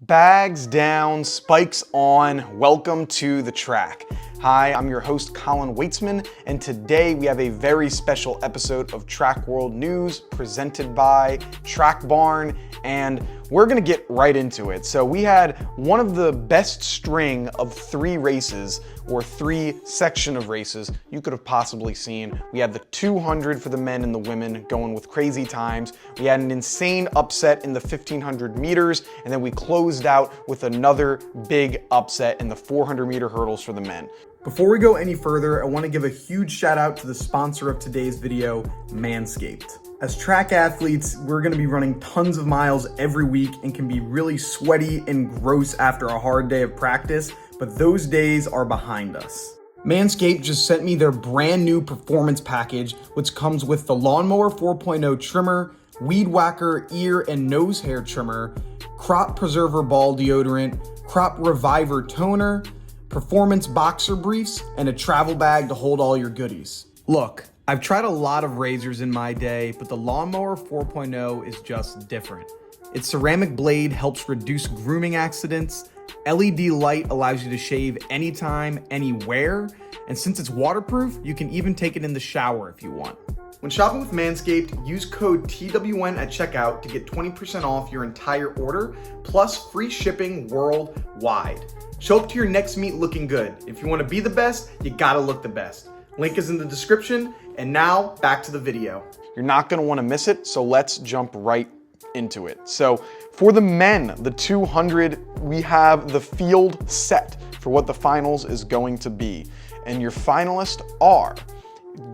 Bags down, spikes on, welcome to the track. Hi, I'm your host Colin Weitzman, and today we have a very special episode of Track World News presented by Track Barn, and we're gonna get right into it. So we had one of the best string of three races, or three section of races you could have possibly seen. We had the 200 for the men and the women going with crazy times. We had an insane upset in the 1500 meters, and then we closed out with another big upset in the 400 meter hurdles for the men. Before we go any further, I want to give a huge shout out to the sponsor of today's video, Manscaped. As track athletes, we're going to be running tons of miles every week and can be really sweaty and gross after a hard day of practice, but those days are behind us. Manscaped just sent me their brand new performance package, which comes with the Lawnmower 4.0 trimmer, Weed Whacker ear and nose hair trimmer, Crop Preserver ball deodorant, Crop Reviver toner, performance boxer briefs, and a travel bag to hold all your goodies. Look, I've tried a lot of razors in my day, but the Lawnmower 4.0 is just different. Its ceramic blade helps reduce grooming accidents, LED light allows you to shave anytime, anywhere, and since it's waterproof, you can even take it in the shower if you want. When shopping with Manscaped, use code TWN at checkout to get 20% off your entire order, plus free shipping worldwide. Show up to your next meet looking good. If you want to be the best, you gotta look the best. Link is in the description, and now back to the video. You're not gonna wanna miss it, so let's jump right into it. So for the men, the 200, we have the field set for what the finals is going to be. And your finalists are,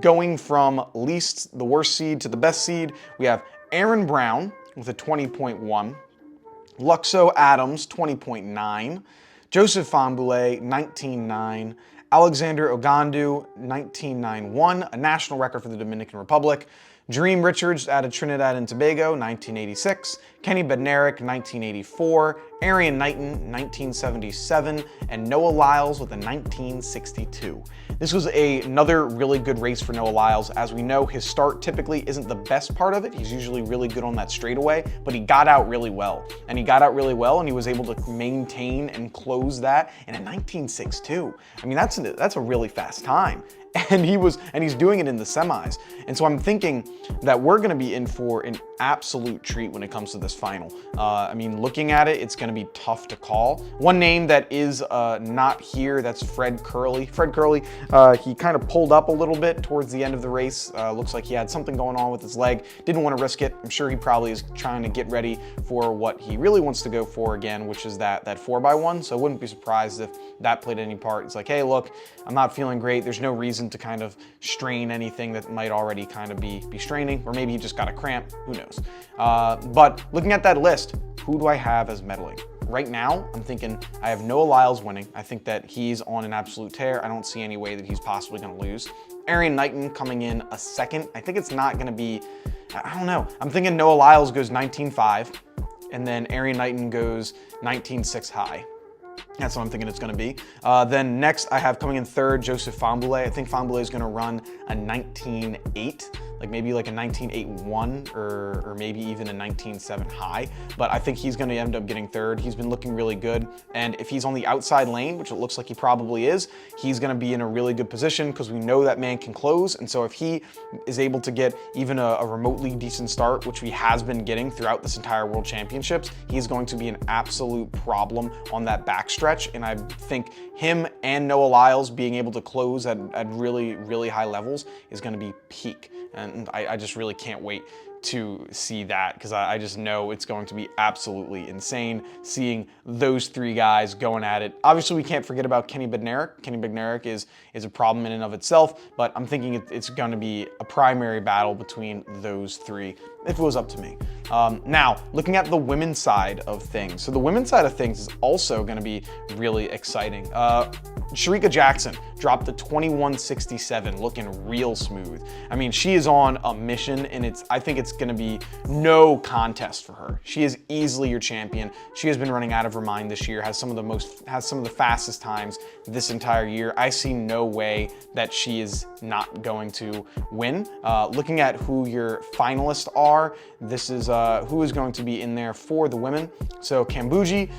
going from least, the worst seed to the best seed, we have Aaron Brown with a 20.1, Luxo Adams, 20.9, Joseph Fahnbulleh, 19.9, Alexander Ogandu, 19.91, a national record for the Dominican Republic, Dream Richards out of Trinidad and Tobago, 1986, Kenny Bednarik, 1984, Arian Knighton, 1977, and Noah Lyles with a 1962. This was another really good race for Noah Lyles. As we know, his start typically isn't the best part of it. He's usually really good on that straightaway, but he got out really well. And he got out really well, and he was able to maintain and close that in a 19.62. I mean, that's a really fast time. And he's doing it in the semis. And so I'm thinking that we're gonna be in for an absolute treat when it comes to this final. I mean, looking at it, it's gonna be tough to call. One name that is not here, that's Fred Curley. Fred Curley, he kind of pulled up a little bit towards the end of the race. Looks like he had something going on with his leg. Didn't want to risk it. I'm sure he probably is trying to get ready for what he really wants to go for again, which is that 4x1. So I wouldn't be surprised if that played any part. It's like, hey, look, I'm not feeling great. There's no reason to kind of strain anything that might already kind of be straining, or maybe he just got a cramp, who knows. But looking at that list, who do I have as medaling? Right now, I'm thinking I have Noah Lyles winning. I think that he's on an absolute tear. I don't see any way that he's possibly gonna lose. Arian Knighton coming in a second. I think it's not gonna be, I don't know. I'm thinking Noah Lyles goes 19.5, and then Arian Knighton goes 19.6 high. That's what I'm thinking it's gonna be. Then next I have coming in third, Joseph Fahnbulleh. I think Fahnbulleh is gonna run a 19.8, like maybe like a 19.81 or maybe even a 19.7 high. But I think he's gonna end up getting third. He's been looking really good. And if he's on the outside lane, which it looks like he probably is, he's gonna be in a really good position because we know that man can close. And so if he is able to get even a remotely decent start, which he has been getting throughout this entire World Championships, he's going to be an absolute problem on that backstretch. And I think him and Noah Lyles being able to close at really, really high levels is gonna be peak. And I just really can't wait to see that, because I just know it's going to be absolutely insane seeing those three guys going at it. Obviously, we can't forget about Kenny Bednarik. Kenny Bednarik is a problem in and of itself, but I'm thinking it's going to be a primary battle between those three, if it was up to me. Now, looking at the women's side of things. So the women's side of things is also going to be really exciting. Shericka Jackson dropped to 21.67, looking real smooth. I mean, she is on a mission, and I think it's going to be no contest for her. She is easily your champion. She has been running out of her mind this year, has some of the fastest times this entire year. I see no way that she is not going to win. Looking at who your finalists are, this is who is going to be in there for the women. So Kambuji,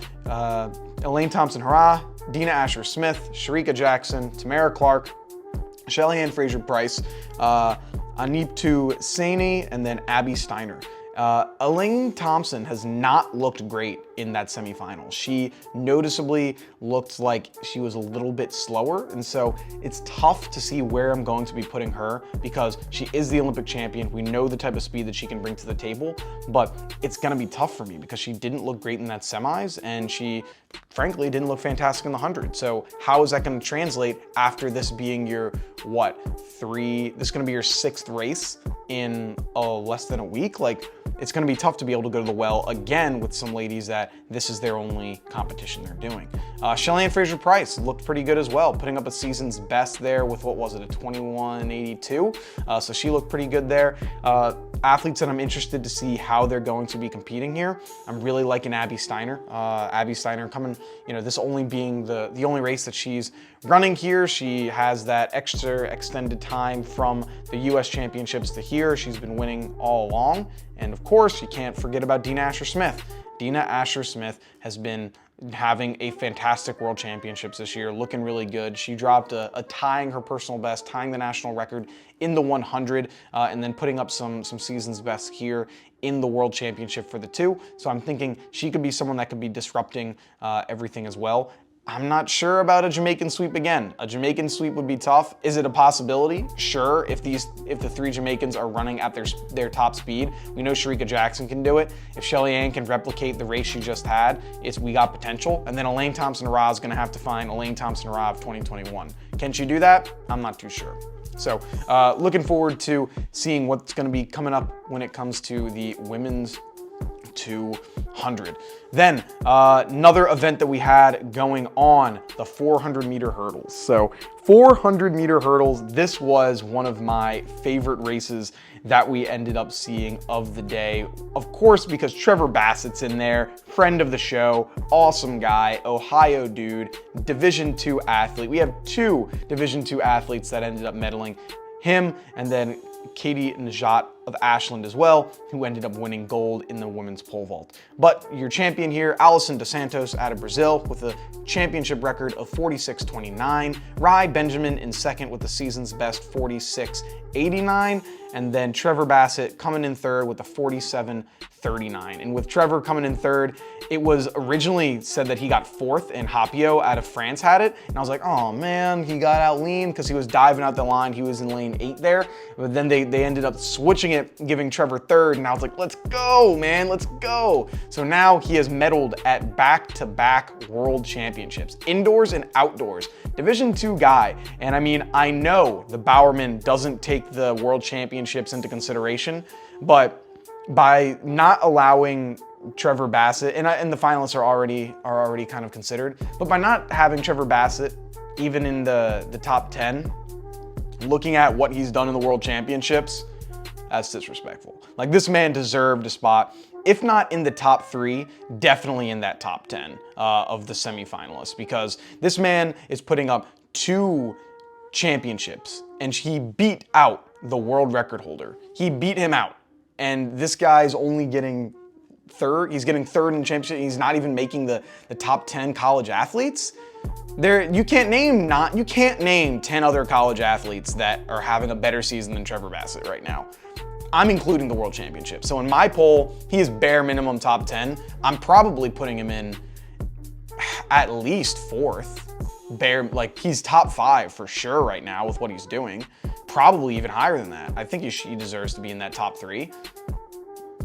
Elaine Thompson-Herah, Dina Asher-Smith, Shericka Jackson, Tamara Clark, Shelly-Ann Fraser-Pryce, Aniptu Saini, and then Abby Steiner. Elaine Thompson has not looked great in that semifinal. She noticeably looked like she was a little bit slower, and so it's tough to see where I'm going to be putting her because she is the Olympic champion. We know the type of speed that she can bring to the table, but it's gonna be tough for me because she didn't look great in that semis, and she frankly didn't look fantastic in the 100. So how is that gonna translate after this being your, this is gonna be your 6th race in less than a week? Like, it's gonna be tough to be able to go to the well again with some ladies that this is their only competition they're doing. Shelly-Ann Fraser-Pryce looked pretty good as well, putting up a season's best there with, what was it, a 21.82. So she looked pretty good there. Athletes that I'm interested to see how they're going to be competing here. I'm really liking Abby Steiner. Abby Steiner coming, this only being the only race that she's running here. She has that extra extended time from the US Championships to here. She's been winning all along. And of course, you can't forget about Dina Asher-Smith. Dina Asher-Smith has been having a fantastic World Championships this year, looking really good. She dropped a tying her personal best, tying the national record in the 100, and then putting up some season's best here in the World Championship for the 2. So I'm thinking she could be someone that could be disrupting everything as well. I'm not sure about a Jamaican sweep again. A Jamaican sweep would be tough. Is it a possibility? Sure, if the 3 Jamaicans are running at their top speed. We know Shericka Jackson can do it. If Shelly-Ann can replicate the race she just had, we got potential. And then Elaine Thompson-Herah is gonna have to find Elaine Thompson-Herah of 2021. Can she do that? I'm not too sure. So looking forward to seeing what's gonna be coming up when it comes to the women's 200. Then another event that we had going on, the 400-meter hurdles. So 400-meter hurdles, this was one of my favorite races that we ended up seeing of the day. Of course, because Trevor Bassett's in there, friend of the show, awesome guy, Ohio dude, Division II athlete. We have 2 Division II athletes that ended up medaling, him and then Katie Najat of Ashland as well, who ended up winning gold in the women's pole vault. But your champion here, Alison dos Santos out of Brazil with a championship record of 46.29. Rai Benjamin in second with the season's best 46.89. And then Trevor Bassett coming in third with a 47.39. And with Trevor coming in third, it was originally said that he got 4th and Hapio out of France had it. And I was like, oh man, he got out lean because he was diving out the line. He was in lane 8 there. But then they ended up switching it, giving Trevor 3rd. And I was like, let's go, man, let's go. So now he has medaled at back-to-back world championships, indoors and outdoors. Division II guy. And I mean, I know the Bowerman doesn't take the world championships into consideration, but by not allowing Trevor Bassett, and the finalists are already kind of considered, but by not having Trevor Bassett even in the top 10, looking at what he's done in the world championships, that's disrespectful. Like, this man deserved a spot, if not in the top 3, definitely in that top 10 of the semifinalists, because this man is putting up 2 championships and he beat out the world record holder. He beat him out. And this guy's only getting 3rd. He's getting 3rd in the championship. He's not even making the top 10 college athletes. You can't name 10 other college athletes that are having a better season than Trevor Bassett right now. I'm including the world championship. So in my poll, he is bare minimum top 10. I'm probably putting him in at least 4th. He's top 5 for sure right now with what he's doing. Probably even higher than that. I think he deserves to be in that top 3.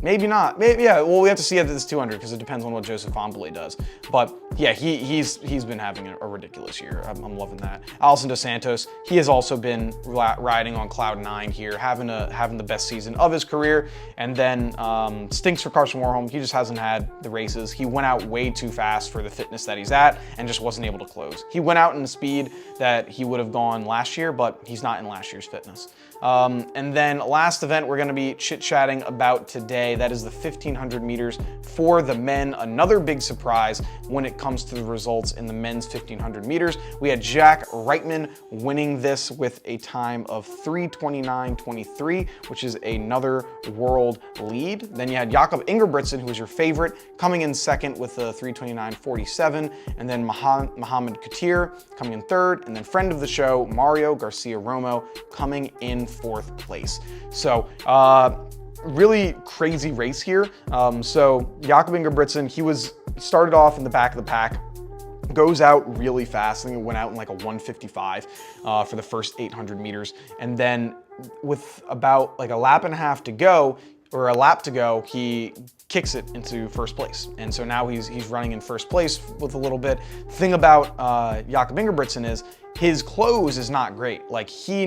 Maybe not. Maybe, yeah, well, we have to see at this 200 because it depends on what Joseph Bombele does. But yeah, he's been having a ridiculous year. I'm loving that. Alison Dos Santos, he has also been riding on cloud 9 here, having the best season of his career. And then stinks for Carson Warholm. He just hasn't had the races. He went out way too fast for the fitness that he's at and just wasn't able to close. He went out in the speed that he would have gone last year, but he's not in last year's fitness. And then last event we're going to be chit-chatting about today, that is the 1500 meters for the men. Another big surprise when it comes to the results in the men's 1500 meters. We had Jack Reitman winning this with a time of 3:29.23, which is another world lead. Then you had Jakob Ingebrigtsen, who was your favorite, coming in second with a 3:29.47, and then Mohamed Katir coming in third, and then friend of the show, Mario Garcia Romo, coming in fourth place. So really crazy race here. So Jakob Ingebrigtsen, he started off in the back of the pack, goes out really fast. I think it went out in like a 1:55 for the first 800 meters. And then with about like a lap and a half to go, or a lap to go, he kicks it into first place. And so now he's running in first place with a little bit. The thing about Jakob Ingebrigtsen is his close is not great. Like he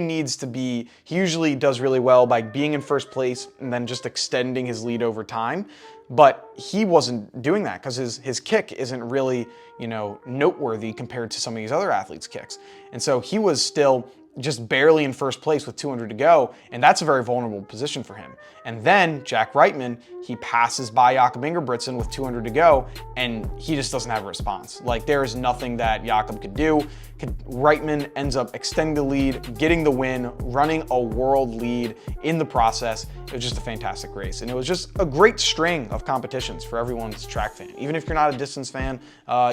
usually does really well by being in first place and then just extending his lead over time. But he wasn't doing that because his kick isn't really, noteworthy compared to some of these other athletes' kicks. And so he was still just barely in first place with 200 to go, and that's a very vulnerable position for him. And then Jack Reitman, he passes by Jakob Ingebrigtsen with 200 to go, and he just doesn't have a response. Like there is nothing that Jakob could do. Reitman ends up extending the lead, getting the win, running a world lead in the process. It was just a fantastic race, and it was just a great string of competitions for everyone's track fan. Even if you're not a distance fan,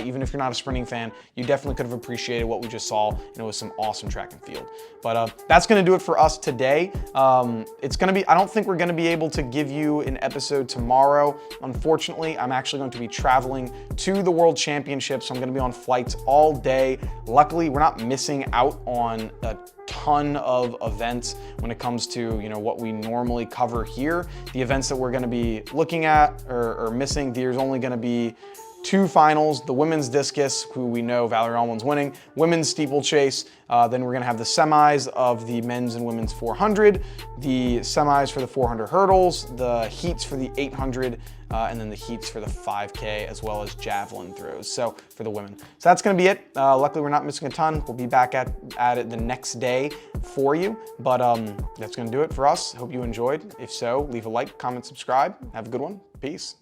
even if you're not a sprinting fan, you definitely could have appreciated what we just saw, and it was some awesome track and field. But that's going to do it for us today. I don't think we're going to be able to give you an episode tomorrow. Unfortunately, I'm actually going to be traveling to the World Championships. So I'm going to be on flights all day. Luckily, we're not missing out on a ton of events when it comes to what we normally cover here. The events that we're going to be looking at or missing, there's only going to be 2 finals, the women's discus, who we know Valerie Allman's winning, women's steeplechase, then we're gonna have the semis of the men's and women's 400, the semis for the 400 hurdles, the heats for the 800, and then the heats for the 5K, as well as javelin throws, so for the women. So that's gonna be it. Luckily, we're not missing a ton. We'll be back at it the next day for you, but that's gonna do it for us. Hope you enjoyed. If so, leave a like, comment, subscribe. Have a good one. Peace.